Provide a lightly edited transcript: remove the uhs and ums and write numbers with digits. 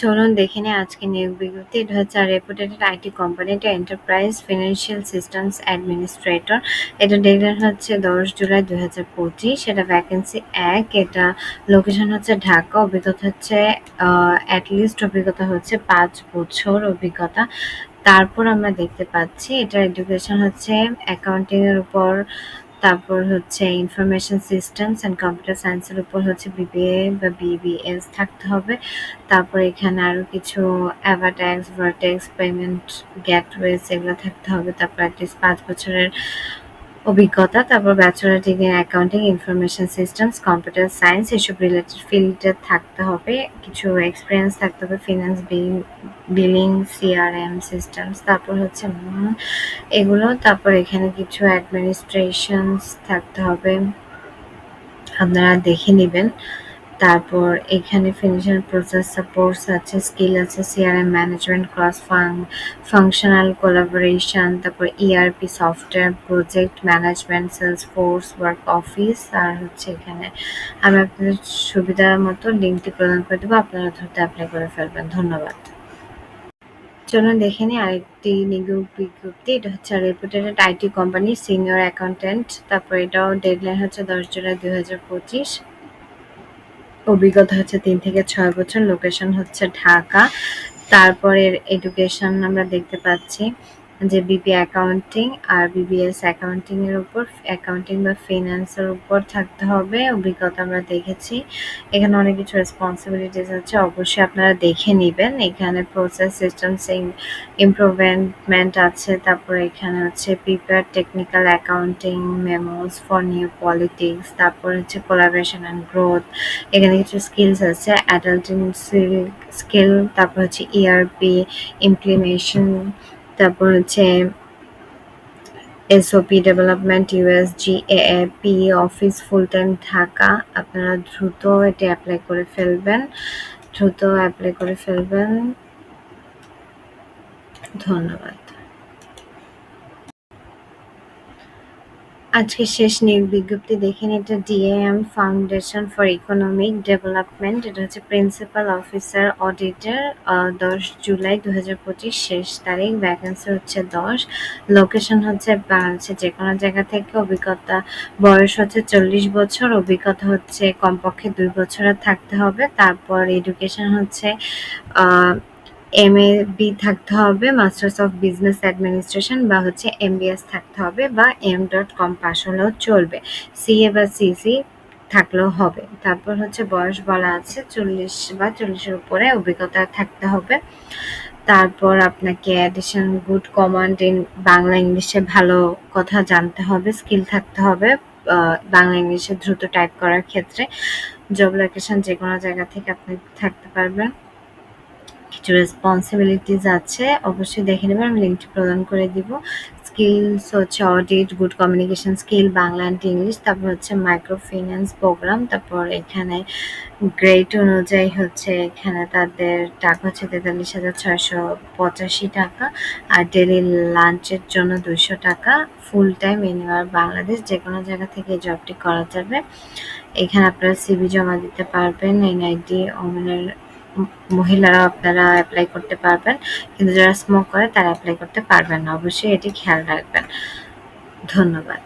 চলুন দেখে নিই আজকে নিয়োগ বিজ্ঞপ্তি। এটা হচ্ছে রেপুটেড আইটি কোম্পানি, এটা এন্টারপ্রাইজ ফিনান্সিয়াল সিস্টেমস অ্যাডমিনিস্ট্রেটর। এটা ডেটটা হচ্ছে 10 জুলাই 2025। এটা ভ্যাকেন্সি 1। এটা লোকেশন হচ্ছে ঢাকা। অভিজ্ঞতা হচ্ছে অ্যাটলিস্ট অভিজ্ঞতা হচ্ছে 5 বছর অভিজ্ঞতা। তারপর আমরা দেখতে পাচ্ছি এটার এডুকেশন হচ্ছে অ্যাকাউন্টিং এর উপর, তারপর হচ্ছে ইনফরমেশন সিস্টেমস অ্যান্ড কম্পিউটার সায়েন্সের উপর হচ্ছে বিবিএ বা বিবিএস থাকতে হবে। তারপর এখানে আরো কিছু অ্যাভাটাক্স, ভার্টেক্স, পেমেন্ট গেটওয়েজ এগুলো থাকতে হবে। তারপর অ্যাটলিস্ট 5 বছরের অভিজ্ঞতা। তারপর bachelor degree in accounting, information systems, computer science এসব রিলেটেড ফিল্ডে থাকতে হবে। কিছু এক্সপিরিয়েন্স থাকতে হবে ফিন্যান্স, বিলিং, সিআরএম সিস্টেমস। তারপর হচ্ছে এগুলো। তারপর এখানে কিছু অ্যাডমিনিস্ট্রেশনস থাকতে হবে, আপনারা দেখে নিবেন। তারপর এখানে ফিনান্সিয়াল প্রসেস সাপোর্টস আছে, স্কিল আছে, CRM management, cross functional collaboration, তারপর ERP software, project management, Salesforce, work office. আর হচ্ছে এখানে আমি আপনাদের সুবিধা মতো লিঙ্কটি প্রদান করে দেবো, আপনারা দ্রুত অ্যাপ্লাই করে ফেলবেন। ধন্যবাদ। চলুন দেখে নিই আরেকটি নিয়োগ বিজ্ঞপ্তি। এটা হচ্ছে রেপুটেড আইটি কোম্পানি, সিনিয়র অ্যাকাউন্টেন্ট। তারপর এটাও ডেডলাইন হচ্ছে 10 জুলাই 2025। অভিজ্ঞতা হচ্ছে 3 থেকে 6 বছর। লোকেশন হচ্ছে ঢাকা। তারপরের এডুকেশন আমরা দেখতে পাচ্ছি যে বিবি অ্যাকাউন্টিং আর বিবিএস অ্যাকাউন্টিং এর উপর, অ্যাকাউন্টিং বা ফিনান্সের উপর থাকতে হবে। অভিজ্ঞতা আমরা দেখেছি। এখানে অনেক কিছু রেসপন্সিবিলিটিস আছে, অবশ্যই আপনারা দেখে নিবেন। এখানে প্রসেস সিস্টেমস ইমপ্রুভমেন্ট আছে। তারপরে এখানে হচ্ছে prepare technical accounting মেমোস for new politics. তারপর হচ্ছে কোলাবোরেশন অ্যান্ড গ্রোথ। এখানে কিছু স্কিলস আছে, অ্যাডাল্টিং স্কিল। তারপর হচ্ছে ইআরপি ইমপ্লিমেশন। তারপর হচ্ছে SOP development, US GAAP office, full time Dhaka. আপনারা দ্রুত এটা অ্যাপ্লাই করে ফেলবেন, দ্রুত অ্যাপ্লাই করে ফেলবেন। ধন্যবাদ। আজকে শেষ নিয়োগ বিজ্ঞপ্তি দেখে নিন। এটা ডিএএম ফাউন্ডেশন ফর ইকোনমিক ডেভেলপমেন্ট। এটা হচ্ছে প্রিন্সিপাল অফিসার অডিটর। 10 জুলাই 2025 শেষ তারিখ। ভ্যাকেন্সি হচ্ছে 10। লোকেশন হচ্ছে বাংলাদেশের যে কোনো জায়গা থেকে। অভিজ্ঞতা বয়স হচ্ছে 40 বছর। অভিজ্ঞতা হচ্ছে কমপক্ষে 2 বছরের থাকতে হবে। তারপর এডুকেশন হচ্ছে এমএবি থাকতে হবে, মাস্টার্স অফ বিজনেস অ্যাডমিনিস্ট্রেশন বা হচ্ছে এমবিএস থাকতে হবে, বা m.com পাস হলেও চলবে। সিএ বা সিসি থাকলেও হবে। তারপর হচ্ছে বয়স বলা আছে 40 বা 40-এর উপরে অভিজ্ঞতা থাকতে হবে। তারপর আপনাকে addition good command in Bangla ইংলিশে ভালো কথা জানতে হবে, স্কিল থাকতে হবে বাংলা ইংলিশে দ্রুত টাইপ করার ক্ষেত্রে। জব লোকেশন যে কোনো জায়গা থেকে আপনি থাকতে পারবেন। কিছু রেসপন্সিবিলিটিস আছে, অবশ্যই দেখে নেবেন, আমি লিঙ্কটি প্রদান করে দিব। স্কিলস হচ্ছে audit, good communication skill, Bangla and English. তারপর হচ্ছে মাইক্রো ফিন্যান্স প্রোগ্রাম। তারপর এখানে গ্রেড অনুযায়ী হচ্ছে এখানে তাদের টাকা হচ্ছে 43,685 টাকা। আর ডেলি লাঞ্চের জন্য 200 টাকা। ফুল টাইম এনিওয়ার বাংলাদেশ, যে কোনো জায়গা থেকে এই জবটি করা যাবে। এখানে আপনারা সিভি জমা দিতে পারবেন। এনআইডি ওমেনের মহিলারা আপনারা অ্যাপ্লাই করতে পারবেন, কিন্তু যারা স্মোক করে তারা অ্যাপ্লাই করতে পারবেন না। অবশ্যই এটি খেয়াল রাখবেন। ধন্যবাদ।